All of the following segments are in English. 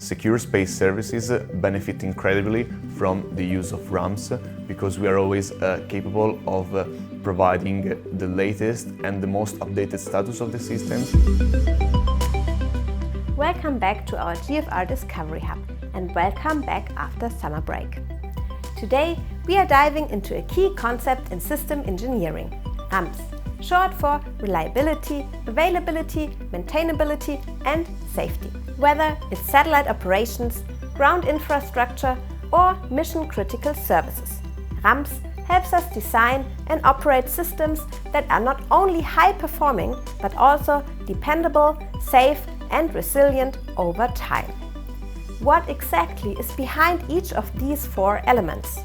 Secure space services benefit incredibly from the use of RAMS because we are always capable of providing the latest and the most updated status of the system. Welcome back to our GfR Discovery Hub and welcome back after summer break. Today we are diving into a key concept in system engineering, RAMS, short for reliability, availability, maintainability and safety. Whether it's satellite operations, ground infrastructure or mission-critical services, RAMS helps us design and operate systems that are not only high-performing but also dependable, safe and resilient over time. What exactly is behind each of these four elements?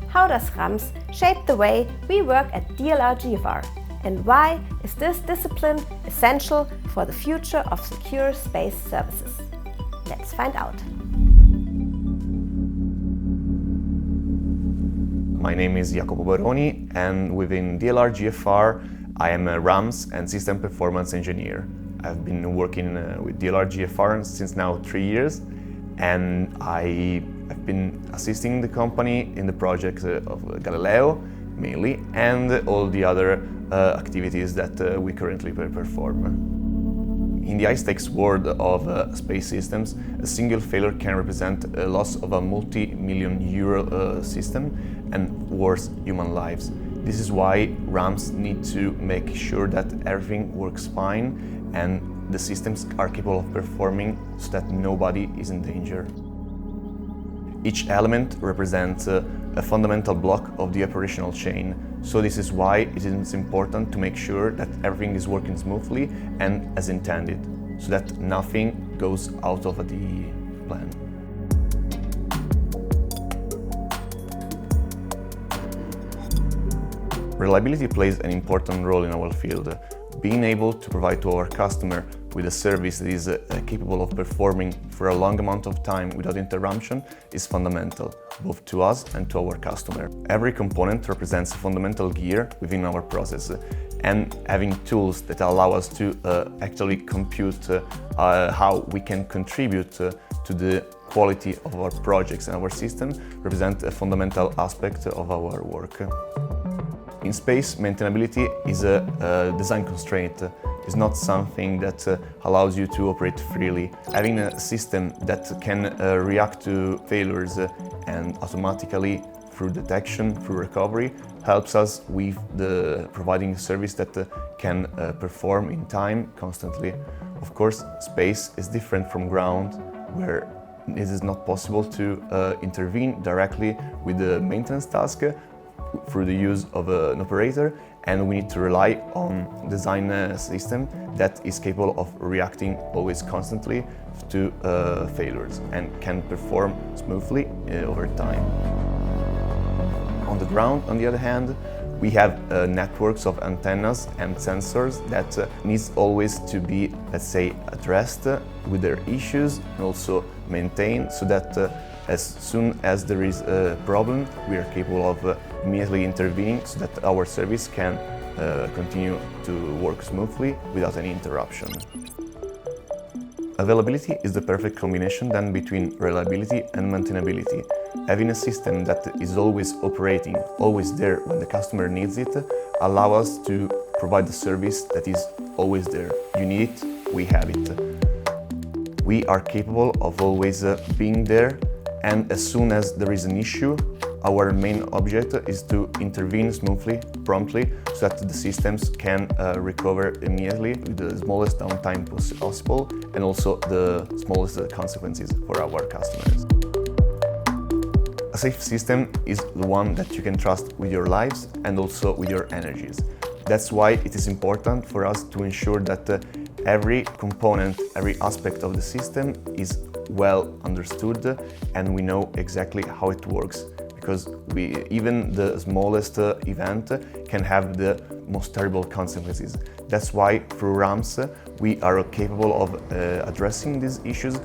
How does RAMS shape the way we work at DLR GfR? And why is this discipline essential for the future of secure space services? Let's find out. My name is Jacopo Baroni, and within DLR GfR, I am a RAMS and System Performance Engineer. I've been working with DLR GfR since now 3 years, and I've been assisting the company in the projects of Galileo, mainly, and all the other activities that we currently perform. In the high-stakes world of space systems, a single failure can represent a loss of a multi-million euro system and worse, human lives. This is why RAMS need to make sure that everything works fine and the systems are capable of performing so that nobody is in danger. Each element represents a fundamental block of the operational chain, so this is why it is important to make sure that everything is working smoothly and as intended, so that nothing goes out of the plan. Reliability plays an important role in our field. Being able to provide to our customer with a service that is capable of performing for a long amount of time without interruption is fundamental, both to us and to our customer. Every component represents a fundamental gear within our process, and having tools that allow us to actually compute how we can contribute to the quality of our projects and our system represent a fundamental aspect of our work. In space, maintainability is a design constraint. It's not something that allows you to operate freely. Having a system that can react to failures and automatically through detection, through recovery, helps us with providing a service that can perform in time constantly. Of course, space is different from ground, where it is not possible to intervene directly with the maintenance task through the use of an operator, and we need to rely on design a system that is capable of reacting always constantly to failures and can perform smoothly over time. On the ground, on the other hand, we have networks of antennas and sensors that needs always to be, let's say, addressed with their issues and also maintained, so that as soon as there is a problem, we are capable of immediately intervening so that our service can continue to work smoothly without any interruption. Availability is the perfect combination then between reliability and maintainability. Having a system that is always operating, always there when the customer needs it, allows us to provide the service that is always there. You need it, we have it. We are capable of always being there, and as soon as there is an issue, our main object is to intervene smoothly, promptly, so that the systems can recover immediately with the smallest downtime possible and also the smallest consequences for our customers. A safe system is the one that you can trust with your lives and also with your energies. That's why it is important for us to ensure that every component, every aspect of the system is well understood and we know exactly how it works, because even the smallest event can have the most terrible consequences. That's why through RAMS we are capable of addressing these issues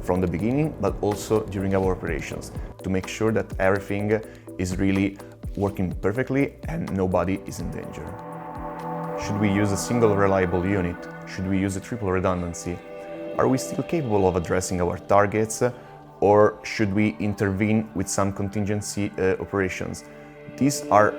from the beginning, but also during our operations, to make sure that everything is really working perfectly and nobody is in danger. Should we use a single reliable unit? Should we use a triple redundancy? are we still capable of addressing our targets, or should we intervene with some contingency operations? These are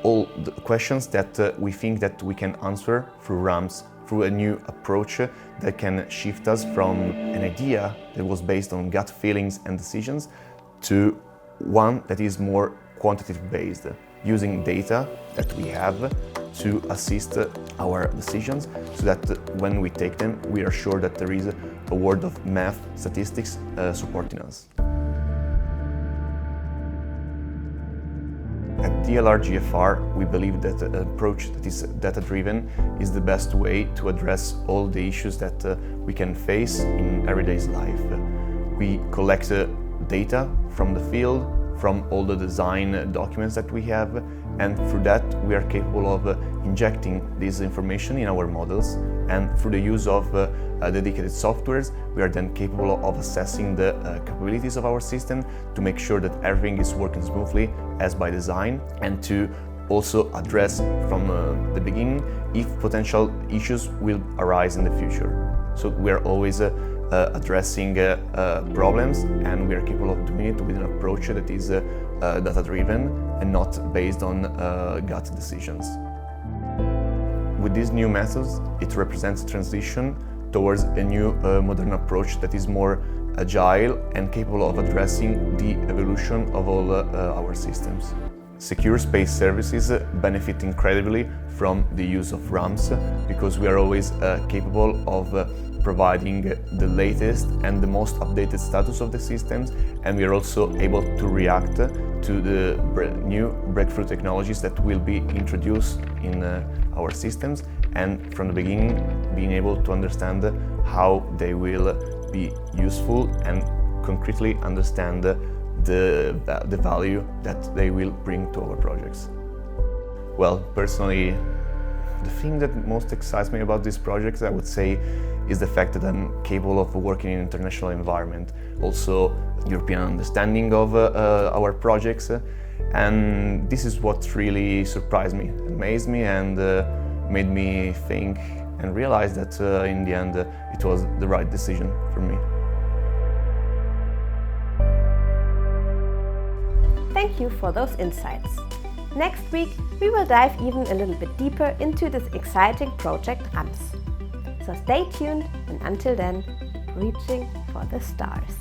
all the questions that we think that we can answer through RAMS, through a new approach that can shift us from an idea that was based on gut feelings and decisions to one that is more quantitative based, using data that we have to assist our decisions, so that when we take them, we are sure that there is a world of math, statistics supporting us. At DLR GfR, we believe that an approach that is data-driven is the best way to address all the issues that we can face in everyday life. We collect data from the field, from all the design documents that we have, and through that we are capable of injecting this information in our models, and through the use of dedicated softwares we are then capable of assessing the capabilities of our system to make sure that everything is working smoothly as by design, and to also address from the beginning if potential issues will arise in the future. So we are always addressing problems, and we are capable of doing it with an approach that is data-driven and not based on gut decisions. With these new methods, it represents a transition towards a new modern approach that is more agile and capable of addressing the evolution of all our systems. Secure space services benefit incredibly from the use of RAMS, because we are always capable of providing the latest and the most updated status of the systems, and we are also able to react to the new breakthrough technologies that will be introduced in our systems, and from the beginning being able to understand how they will be useful and concretely understand the value that they will bring to our projects. Well, personally, the thing that most excites me about these projects, I would say, is the fact that I'm capable of working in an international environment, also European understanding of our projects, and this is what really surprised me, amazed me, and made me think and realize that in the end it was the right decision for me. Thank you for those insights. Next week, we will dive even a little bit deeper into this exciting project RAMS. So stay tuned, and until then, reaching for the stars.